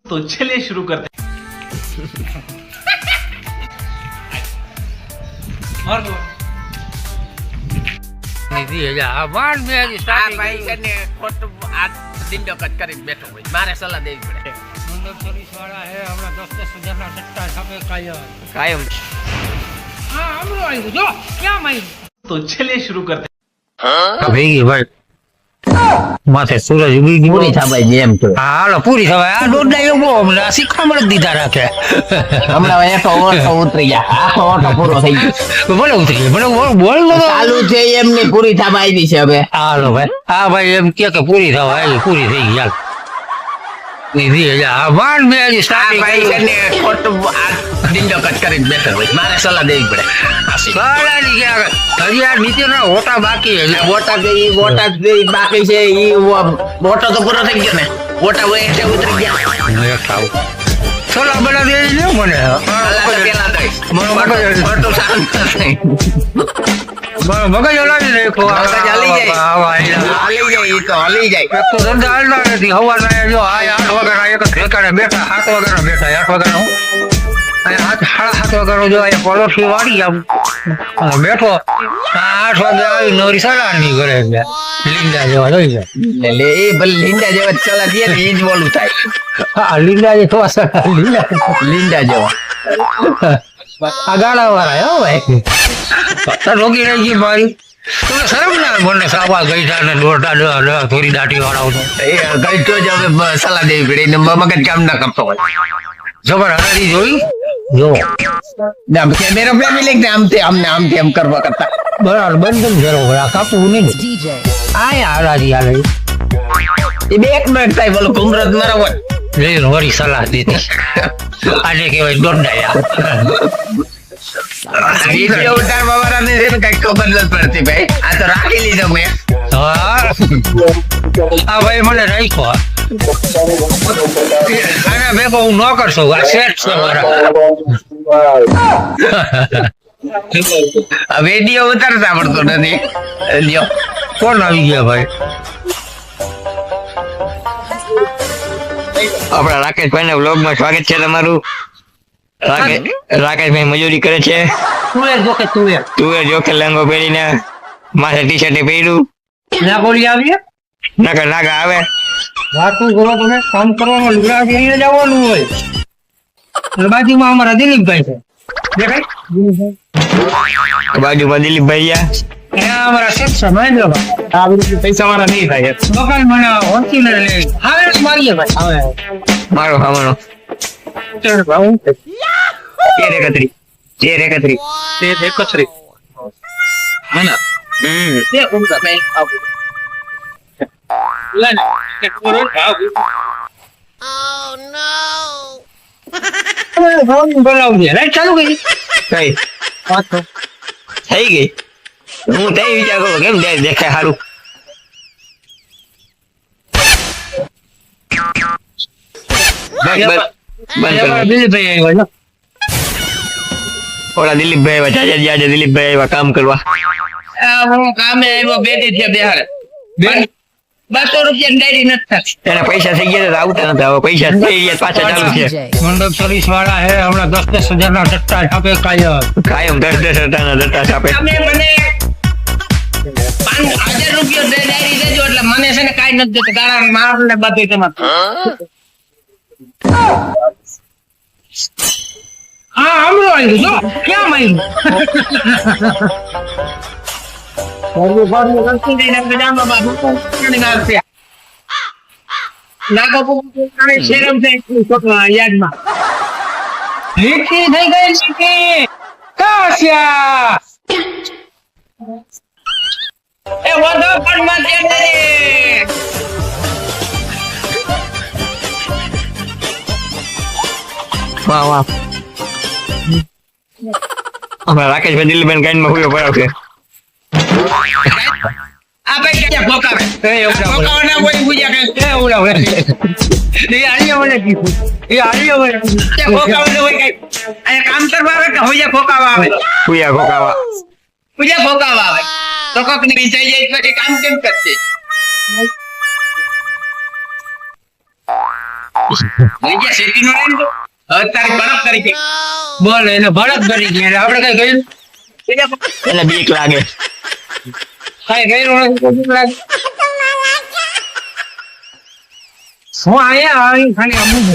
तो चलिए शुरू करते મારે સલાહ દેવી પડે. કાયમ तो चलिए शुरू करते માથે સૂરજ ઉગી ગયો પૂરી થવાય છે એમ તો. હાલો પૂરી થવાય આ દોડના એવો હમણાં શીખામણ દીધા રાખે હમણાં એકો ઓટો ઉતરી ગયા, આખો ઓટો પૂરો થઈ ગયો. ભલે ઉતરી ગયો ભલે બોલ ચાલુ છે એમની પૂરી થવા આવી છે હવે. હાલો ભાઈ હા ભાઈ એમ કે પૂરી થવા આવી પૂરી થઈ ગઈ વાન મેં હજી આ starting ભાઈ છે કર્યું. ને ખોટું આ ડીંડો કટ કરીને બેઠો હોય. મારે સલાહ દેવી પડે. સાલાની કે હજી આ નીતિના હોટા બાકી છે બોટા જે બાકી છે ઈ બોટો તો પૂરો થઈ ગયો ને. બોટા હોય એટલે ઉતરી ગયા. સોલા બના દે ને મને પેલા દઈશ. મારો મગજ ખોટું સારું નથી. મારો મગજ હલાવી નાખો મગજ હલી જાય. હાલી જાય ઈ તો હલી જાય. એક તો ધંધા હાલતા નથી હવાના જો આ 8 વાગ્યાના એક ઠેકાણે બેઠા 7 વાગ્યાના બેઠા 8 વાગ્યાના હું અહીંયા 7:30 વાગ્યાનો જો અહીંયા પોલોથી વાળી આમ બેઠો 8 વાગે આવી નવરી સલાની કરે છે લીંડા જેવા જોઈ છે એટલે એ ભલે લીંડા જેવા જ સલાહ દે ને ઈ જ બોલું થાય. હા લીંડા જે તો લીંડા જેવા. આ ગાળા વાળા હો ભાઈ રોકી રહી ગઈ મારી તમને શરમ ના મને સાવા ગઈઠા ને દોડતા થોડી દાટી વાળા એ કઈ તો જ હવે સલાહ દેવી પડે એને મગજ કામ ના કરતો હોય. જબર હરારી જોઈ જો ને આમ કેમેરો ફેમી લઈને આમથી એમ કરવા કરતા. બરાબર બંધન કરો આ કાપવું નહીં આ હરારી હાલે એ બે એક મિનિટ થાય બોલો કુમરત મારા હોય. લઈને વળી સલાહ દીધી આજે કહેવાય દોડાયા વિડીયો ઉતારવા વાળાને છે ને કઈ ખબર નથી પડતી ભાઈ. આ તો રાખી લીધો મેં. હા આ ભાઈ મને રાખ્યો આના ભેગો હું ન કરશો આ સેટ છે મારા આ વિડીયો ઉતારતા આવડતો નથી. લ્યો કોણ આવી ગયા ભાઈ આપણા રાકેશભાઈ ના વ્લોગ માં સ્વાગત છે તમારું. રાકેશભાઈ મજૂરી કરે છે. તુવેર જોકે લેંગો પહેરીને માથે ટી શર્ટ પહેર્યું ના બોલી આવી નાગા નાગા આવે. વાતું કરો તમે કામ કરવાનું લુગડા પહેરીને જવાનું હોય બાજુમાં અમારા દિલીપભાઈ છે દેખાય બાજુમાં દિલીપભાઈ રહ્યા. અહીંયા અમારા શેઠ છે મહેન્દ્રભાઈ આ બધું પૈસા વાળા નહીં થાય મકાન મને હોતી ને આવે મારીએ ભાઈ આવે મારો ખાવાનો તેર એકત્રી તે એકત્રી બોલાવજે રાઈટ ચાલુ કરી કઈ થઈ ગઈ. હું તે વિચાર કરું કેમ દેખાય સારું. બસ બસ દિલીપભાઈ આવ્યો છે ઓલા દિલીપભાઈ આવ્યા જાજે જાજે દિલીપભાઈ આવ્યા કામ કરવા. હું કામે આવ્યો બેટી છે બિહાર. 200 રૂપિયા ડાયરી નથી થતી. એના પૈસા થઈ ગયા હતા આવતા નતા હવે પૈસા થઈ ગયા પાછા ચાલુ છે. મંડપ સર્વિસ વાળા હે હમણાં 10,000 ના ટટ્ટા છાપે કાયમ 10,000 ના દત્તા છાપે. તમે મને 5,000 રૂપિયા ડાયરી દેજો એટલે મને છે ને કાઈ નથી દેતો. ગાળા મારને બધું તમારે. હા હમણાં આવ્યું જો ક્યાં આવ્યું યાદમાં લીટી થઈ ગઈ લીટી કાશ્યા એ વધો પણ માં વાહ વાહ હમણાં રાકેશભાઈ દિલીપભાઈ ગાઈડમાં હુયો પડાવશે. આ ભાઈ ક્યાં ભોકાવે ભોકાવાના કોઈ પૂજા કરે એ આલિયા મને કીધું એ આલિયા મને ત્યાં ભોકાવાના હોય કઈ અહીંયા કામ કરવા આવે કે હોયા ભોકાવા આવે હુયા ખોકાવા પૂજા ભોકાવા આવે તો કોક ને વિચાઈ જાય પછી કામ કેમ કરશે શેતી નો લઈને તો હવે તારી બરફ તરીકે બોલ એને ભરત કરી ગયા આપણે કઈ ગયું એને બીક લાગે. કઈ ગયું નથી લાગે હું આયા આવી ખાલી અમુક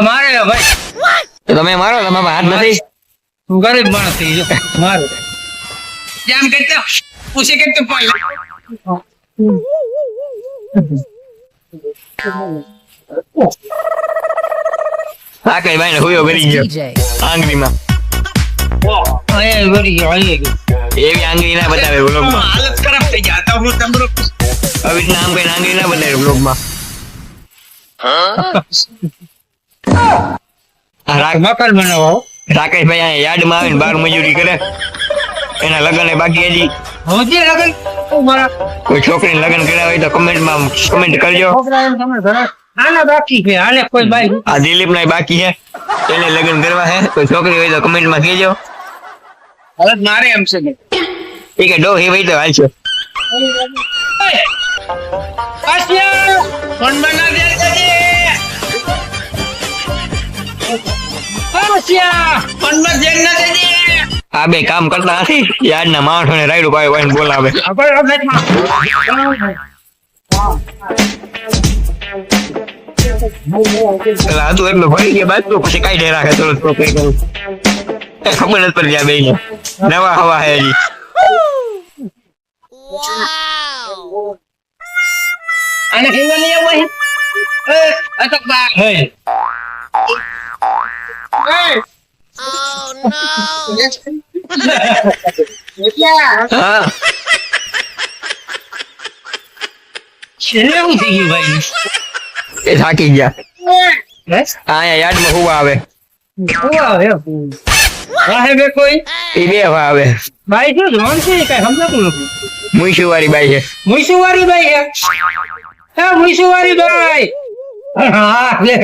મારે ભાઈ તો તમે મારો, તમારા હાથ નથી. તું ગરીબ માણસ થઈ જો મારે જામ કરતા પૂછે કે તું પાઈ આ કઈ ભાઈ ને હુયો કરી ગયો આંગળીમાં. અહીંયા વળી ગયો અહીંયા ગયો એવી આંગળી ના બતાવે વ્લોગમાં. હાલત ખરાબ થઈ જાય તો હું તમરો આવી રીતના આમ કઈ આંગળી ના બતાવે વ્લોગમાં. મકાન બનાવો રાકેશભાઈ અહીંયા યાર્ડમાં આવીને બાર મજૂરી કરે. એના લગ્ન એ બાકી હજી. હજી લગન મારા કોઈ છોકરીને લગ્ન કર્યા હોય તો કમેન્ટમાં કમેન્ટ કરજો. છોકરા એમ તમે ઘરે આના બાકી છે હાલે કોઈ બાઈ આ દિલીપ ના બાકી છે, એને લગ્ન કરવા છે. કોઈ છોકરી હોય તો કમેન્ટમાં કહેજો. હાલત મારે એમ છે કે એ કે ડો હે ભાઈ તો હાલશે. કાશિયા ફોન બના દે છે કાશિયા ફોન માં જેન ના દેજે આ બે કામ કરતા નથી. યાર્ડના માણસોને રાયડું પાય વાઈને બોલાવે. આપણે અપડેટમાં પેલા હતું એટલું ભરી ગયા બાદ તો પછી કાઢી રાખે તો કઈ કરું ખબર નથી પડી જાય બેયને. નવા હવા હે હજી. આને કેવા નહીં આવો હે એ અટક બા હે હા છેલ્લે હું થઈ ગયું ભાઈ એ થાકી ગયા. બસ અહીંયા યાર્ડમાં હુવા આવે. વાહે બે કોઈ એ બે હવા આવે. ભાઈ શું જોન છે કઈ સમજાતું નથી મુઈશુ વાળી બાઈ છે. મુઈસુવારી ભાઈ હે મુઈસુવારી ભાઈ હા લે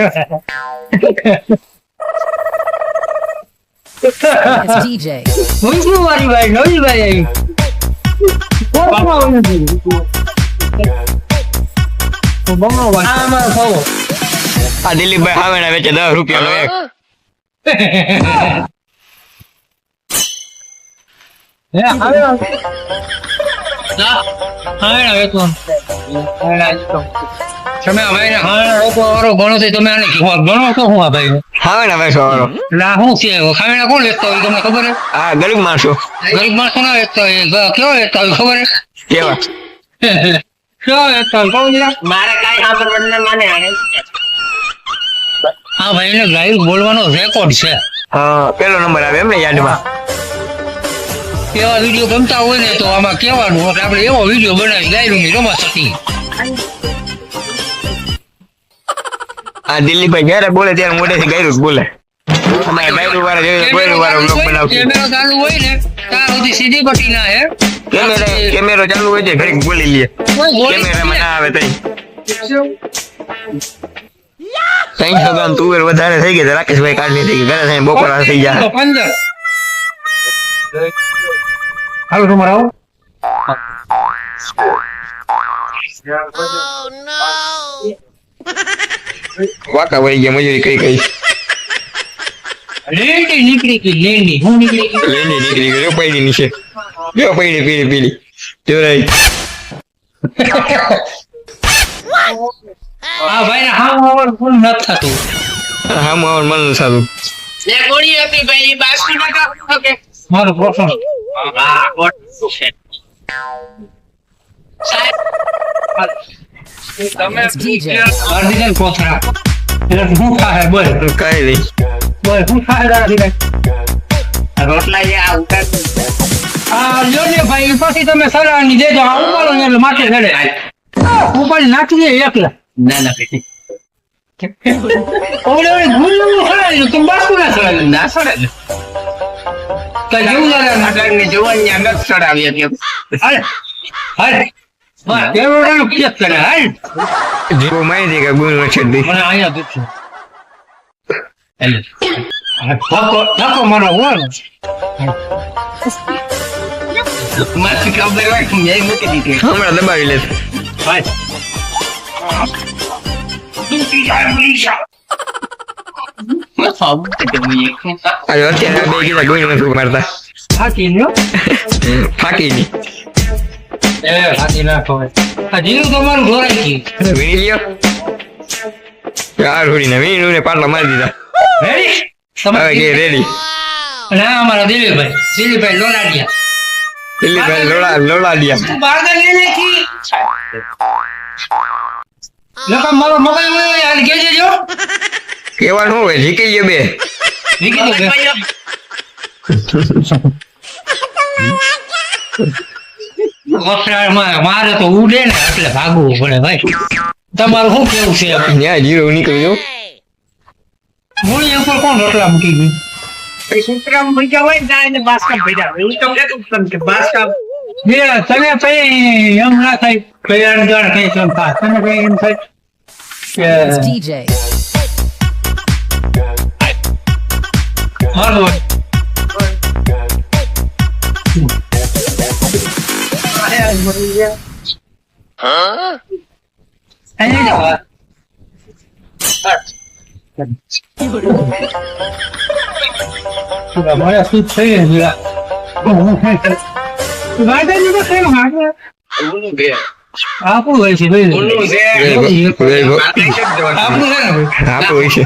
It's DJ. મુઈસુવારી ભાઈ નવી ભાઈ આવી આ મારો ફોવો આ દિલીપભાઈ હાવેણા વેચે 10 રૂપિયાનો એક. હે આવે હા વેચો તમે ભાઈ ને હા રોકો વાળો ગણો છે તમે આને ગણો તો હું આ ભાઈ હાવેણા વેચવા વાળો. ના હું છે ખાવેણા કોણ વેચતો હોય તમને ખબર હે આ ગરીબ માણસો ગરીબ માણસો ના વેચતો હોય કેવો વેચતો હોય ખબર કેવા. હે કેવો વેચતો હોય કહું જરા મારે કાઈ સાંભળવાનું ના માને આને આ ભાઈને ગાયું બોલવાનો રેકોર્ડ છે હા પેલો નંબર આવે એમ ને યાર્ડમાં. એવા વિડીયો ગમતા હોય ને તો આમાં કહેવાનું એટલે આપણે એવો વિડીયો બનાવી ગાયું ની રમત હતી આ દિલીપભાઈ જયારે બોલે ત્યારે મોઢેથી ગાયરું જ બોલે. અમારે ગાયરું વાળા જેવી ગોયરું વાળો બ્લોગ બનાવશું. કેમેરો ચાલુ હોય ને ત્યાં સુધી સીધી પટ્ટી ના હે કેમેરો ચાલુ હોય છે ઘડીક બોલી લે. કેમેરામાં ના આવે તઈ 300 ગ્રામ તુવેર વધારે થઈ ગઈ તો રાકેશભાઈ કાઢી થઈ ગઈ. ઘરે થઈને બપોરા થઈ જાય. 15 હાલો તમારે આવો વાકા વળી ગયા મજૂરી કઈ કઈ. લેન્ડી નીકળી ગઈ લેન્ડી હું નીકળી ગઈ લેંડી નીકળી ગઈ. જો પૈડી નીચે જો પૈડી પીળી પીળી જોરાઈ. આ ભાઈ ને હા ફોન નથી થતું હા માવન મન સારું. એ ગોળી હતી ભાઈ બાસી માં ઓકે મારો પ્રશ્ન હા ગોળ છે તમે It's DJ. અર્ધિકન કોથરા એટલે હું થાય બોલ કઈ નહીં. બોલ હું થાય અર્ધિકન રોટલા જે આ ઉતાર આ લ્યો ને ભાઈ પછી તમે સલાહની દેજો આ ઉપાડો ને એટલે માથે ચડે ઉપાડી નાખી દે એકલા ના ના બેટી ઓલે ઓલે ગુલ્લુ હલાવી તું બાસુ ના સલાવી ના છોડે કઈ જેવું લાગે આગળની જોવાની અંદર ચડાવી હતી અરે અરે વાહ કેવડાનો કેસ કરે હાલ જીવો માહિતી કે ગુણ છેડી. મને અહીંયા પૂછો ધક્કો મારો હોવાનો માથી ખબર હોય કે મેં મૂકી દીધી હમણાં દબાવી લેશે. ભાઈ અરે અત્યારે આ બે કીધા ગોળી નથી મારતા ફાકી લ્યો ફાકી ની ફાકી નાખો આ જીરું તમારું ઢોરાઈ ગયું વીણી લ્યો યાર હોડી વીણું ને પાટલા મારી દીધા રેડી હવે કે રેડી ના અમારા દિલીપભાઈ લોલાડિયા દિલીપભાઈ લોડા દિયા તું બારગા લઈ નાખી લોકો મારો મોબાઈલ મળ્યો યાર કેજે જો કેવાનું હોય જીકી ગયો બે નીકળી ગયો મારે તો ઉડે ને એટલે ભાગવું પડે ભાઈ તમારું શું કેવું છે ન્યા જીરો નીકળી ગયો મૂળી ઉપર કોણ રોટલા મૂકી ગયું તમે પછી એમ ના થાય કઈ અણજાણ કઈ કેમ થાય તમે કઈ એમ થાય It's DJ. મારો મારા શું થઈ આપણું હોય છે આપણું આપણું છે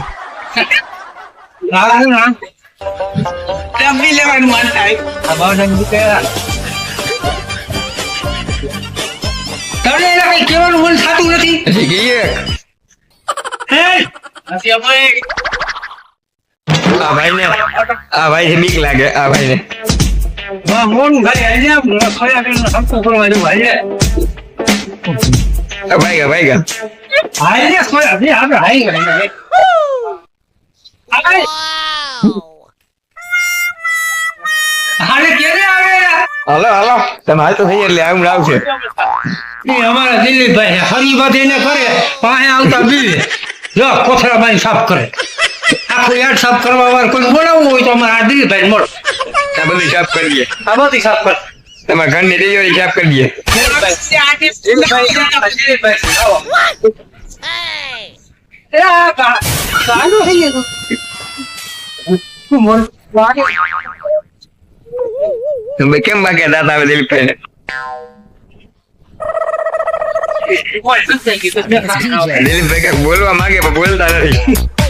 તમને એના કઈ કહેવાનું મન થતું નથી જીકી ગયો આ ભાઈ બીક લાગે આ ભાઈ ને ભાઈ ગયા હાલો તમે હાલ તો થઈ એટલે આવું આવશે અમારા દિલીપભાઈ હરી બધી ને કરે પાસે આવતા બીવે જો કોથળા બાઈ સાફ કરે આખું યાદ સાફ કરવા વાળા કોઈ બોલાવવું હોય તો અમારા દિલીપભાઈ મળો આ બધું સાફ કરીએ આ બધી સાફ કર તમારા ઘરની ડિલિવરી સાફ કરીએ તમે કેમ બાકી દાદા આવે દિલીપભાઈ ને દિલીપભાઈ કઈક બોલવા માંગે પણ બોલતા નથી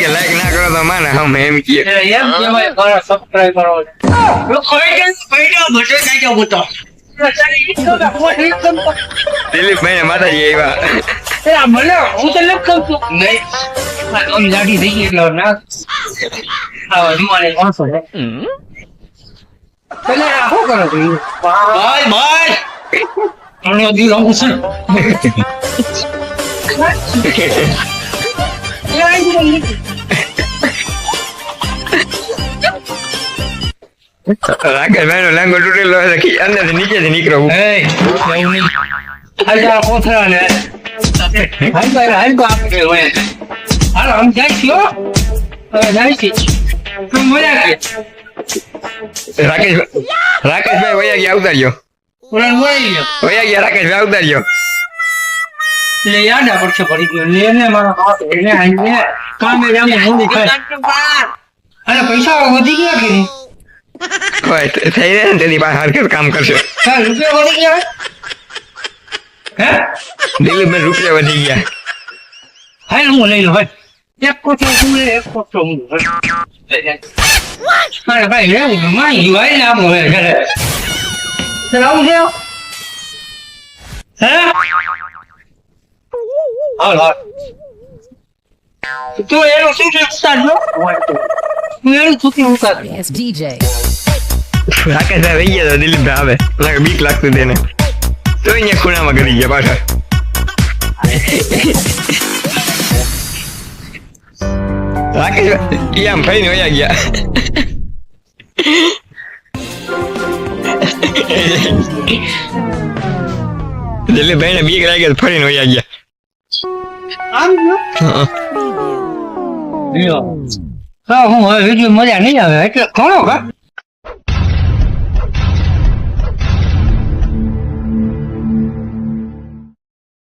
લાઈક ના કરો તો માને હમ એમ કીએ દિલીપભાઈ ને માતાજી આવ્યા હું તો લખ કઉ છું નહીં લાડી થઈ ગઈ એટલે ના માણસો છે પેલા શું કરો છો ભાઈ અમને દી લાવું છે રાકેશભાઈ નો લાંગો તૂટેલો અંદર નીચેથી નીકળો હાલ કોથળા ને હાલ આપણે હાલ આમ જાય છે હવે જાય છે તું મજા કે રાકેશભાઈ વયા ગયા ઉતાર્યો વયા ગયા રાકેશભાઈ ઉતાર્યો એટલે યાદ પડશે પડી ગયો લેને મારો હાથ એને હાઈને કામે જામે મૂડી ખાય અને પૈસા વધી ગયા કે નહીં થઈ રહે ને તેની પાસે હરકત કામ કરશે રૂપિયા વધી ગયા હે દિલીપભાઈ રૂપિયા વધી ગયા હાલ હું લઈ લો ભાઈ એક કોઠો તું લે એક કોઠો હું અરે ભાઈ રેવું માઈ ભાઈ ને આપણો હે ઘરે ચલાવું છે હે હાલ તું એનો શું છે ઉતાર લો તું એનું છૂટી ઉતાર It's DJ. રાકેશભાઈ વહી ગયા તો દિલીપભાઈ આવે બીક લાગતું તેને તો અહીંયા ખૂણામાં કરી ગયા પાછા રાકેશભાઈ આમ ફરીને વયા ગયા દિલીપભાઈ ને બીક લાગી ફરીને વયા ગયા હા હું હવે વિડીયો મજા નહીં આવે એટલે ઘણો કા